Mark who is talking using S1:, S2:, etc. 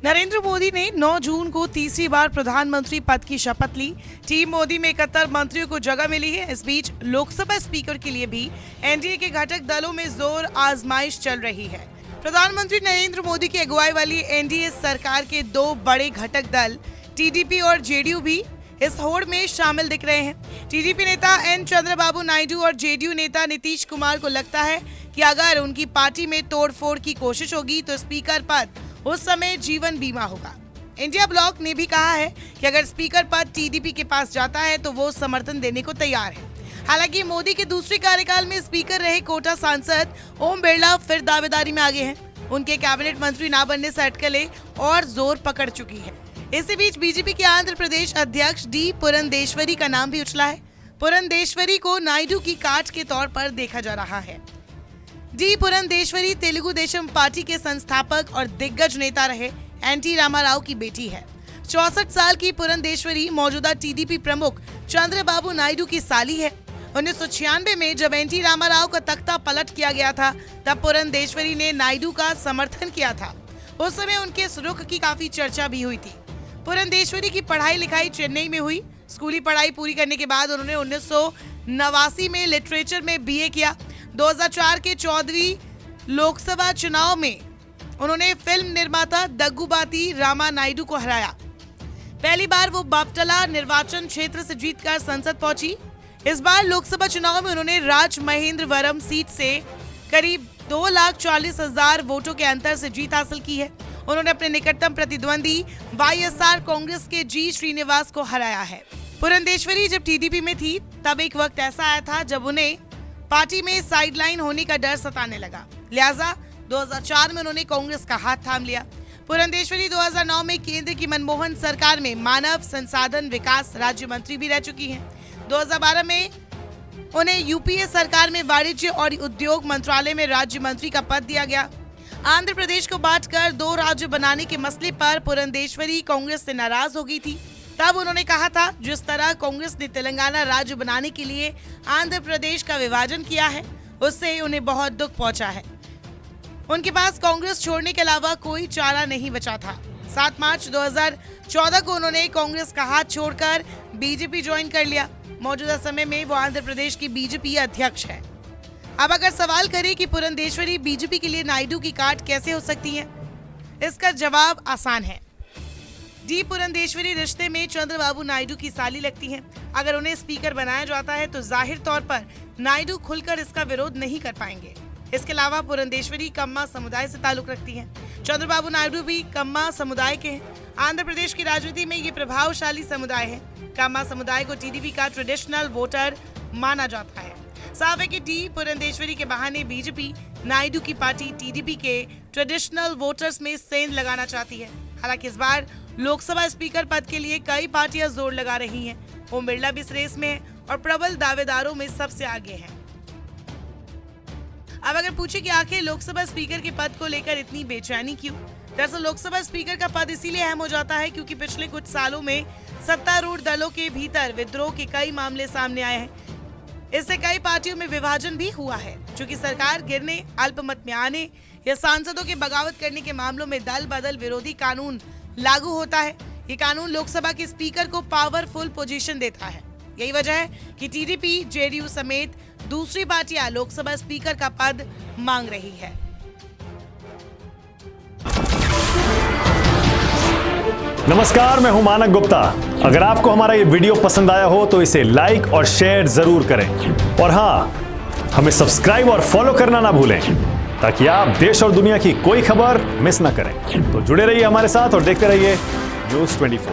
S1: नरेंद्र मोदी ने 9 जून को तीसरी बार प्रधानमंत्री पद की शपथ ली। टीम मोदी में 71 मंत्रियों को जगह मिली है। इस बीच लोकसभा स्पीकर के लिए भी एनडीए के घटक दलों में जोर आजमाइश चल रही है। प्रधानमंत्री नरेंद्र मोदी की अगुवाई वाली एनडीए सरकार के दो बड़े घटक दल टीडीपी और जेडीयू भी इस होड़ में शामिल दिख रहे हैं। टीडीपी नेता एन चंद्रबाबू नायडू और जेडीयू नेता नीतीश कुमार को लगता है कि अगर उनकी पार्टी में तोड़फोड़ की कोशिश होगी तो स्पीकर पद उस समय जीवन बीमा होगा। इंडिया ब्लॉक ने भी कहा है कि अगर स्पीकर पद टीडीपी के पास जाता है तो वो समर्थन देने को तैयार है। हालांकि मोदी के दूसरे कार्यकाल में स्पीकर रहे कोटा सांसद ओम बिरला फिर दावेदारी में आगे हैं। उनके कैबिनेट मंत्री न बनने से अटकलें और जोर पकड़ चुकी है। इसी बीच बीजेपी के आंध्र प्रदेश अध्यक्ष डी पुरंदेश्वरी का नाम भी उछला है। पुरंदेश्वरी को नायडू की काट के तौर पर देखा जा रहा है। डी पुरंदेश्वरी तेलुगु देशम पार्टी के संस्थापक और दिग्गज नेता रहे एनटी रामाराव की बेटी है। 64 साल की पुरंदेश्वरी मौजूदा टीडीपी प्रमुख चंद्रबाबू नायडू की साली है। 1996 में जब एनटी रामाराव का तख्ता पलट किया गया था तब पुरंदेश्वरी ने नायडू का समर्थन किया था। उस समय उनके इस रुख की काफी चर्चा भी हुई थी। पुरंदेश्वरी की पढ़ाई लिखाई चेन्नई में हुई। स्कूली पढ़ाई पूरी करने के बाद उन्होंने 1989 में लिटरेचर में बीए किया। 2004 के 14वीं लोकसभा चुनाव में उन्होंने फिल्म निर्माता दग्गुबाती रामा नायडू को हराया। पहली बार वो बापटला निर्वाचन क्षेत्र से जीतकर संसद पहुंची। इस बार लोकसभा चुनाव में उन्होंने राजमहेंद्रवरम सीट से करीब 2,40,000 वोटों के अंतर से जीत हासिल की है। उन्होंने अपने निकटतम प्रतिद्वंदी वाईएसआर कांग्रेस के जी श्रीनिवास को हराया है। पुरंदेश्वरी जब टीडीपी में थी तब एक वक्त ऐसा आया था जब उन्हें पार्टी में साइडलाइन होने का डर सताने लगा। लिहाजा 2004 में उन्होंने कांग्रेस का हाथ थाम लिया। पुरंदेश्वरी 2009 में केंद्र की मनमोहन सरकार में मानव संसाधन विकास राज्य मंत्री भी रह चुकी हैं। 2012 में उन्हें यूपीए सरकार में वाणिज्य और उद्योग मंत्रालय में राज्य मंत्री का पद दिया गया। आंध्र प्रदेश को बांटकर 2 राज्य बनाने के मसले पर पुरंदेश्वरी कांग्रेस से नाराज हो गई थी। तब उन्होंने कहा था जिस तरह कांग्रेस ने तेलंगाना राज्य बनाने के लिए आंध्र प्रदेश का विभाजन किया है उससे उन्हें बहुत दुख पहुंचा है। उनके पास कांग्रेस छोड़ने के अलावा कोई चारा नहीं बचा था। 7 मार्च 2014 को उन्होंने कांग्रेस का हाथ छोड़कर बीजेपी ज्वाइन कर लिया। मौजूदा समय में वो आंध्र प्रदेश की बीजेपी अध्यक्ष है। अब अगर सवाल करें कि पुरंदेश्वरी बीजेपी के लिए नायडू की काट कैसे हो सकती है, इसका जवाब आसान है। डी पुरंदेश्वरी रिश्ते में चंद्रबाबू नायडू की साली लगती हैं। अगर उन्हें स्पीकर बनाया जाता है तो जाहिर तौर पर नायडू खुलकर इसका विरोध नहीं कर पाएंगे। इसके अलावा पुरंदेश्वरी कम्मा समुदाय से ताल्लुक रखती हैं। चंद्रबाबू नायडू भी कम्मा समुदाय के हैं। आंध्र प्रदेश की राजनीति में ये प्रभावशाली समुदाय है। कम्मा समुदाय को टीडीपी का ट्रेडिशनल वोटर माना जाता है। साफ है कि डी पुरंदेश्वरी के बहाने बीजेपी नायडू की पार्टी टीडीपी के ट्रेडिशनल वोटर्स में सेंध लगाना चाहती है। हालांकि इस बार लोकसभा स्पीकर पद के लिए कई पार्टियां जोर लगा रही हैं। ओम बिरला भी इस रेस में है और प्रबल दावेदारों में सबसे आगे हैं। अब अगर पूछे कि आखिर लोकसभा स्पीकर के पद को लेकर इतनी बेचैनी क्यों? दरअसल लोकसभा स्पीकर का पद इसीलिए अहम हो जाता है क्योंकि पिछले कुछ सालों में सत्तारूढ़ दलों के भीतर विद्रोह के कई मामले सामने आए हैं। इससे कई पार्टियों में विभाजन भी हुआ है। चूंकि सरकार गिरने, अल्पमत में आने या सांसदों के बगावत करने के मामलों में दल बदल विरोधी कानून लागू होता है। ये कानून लोकसभा के स्पीकर को पावरफुल पोजीशन देता है। यही वजह है कि टीडीपी, जेडीयू समेत दूसरी पार्टियां लोकसभा स्पीकर का पद मांग रही है।
S2: नमस्कार, मैं हूं मानक गुप्ता। अगर आपको हमारा ये वीडियो पसंद आया हो तो इसे लाइक और शेयर जरूर करें और हाँ, हमें सब्सक्राइब और फॉलो करना ना भूलें ताकि आप देश और दुनिया की कोई खबर मिस ना करें। तो जुड़े रहिए हमारे साथ और देखते रहिए न्यूज़ 24।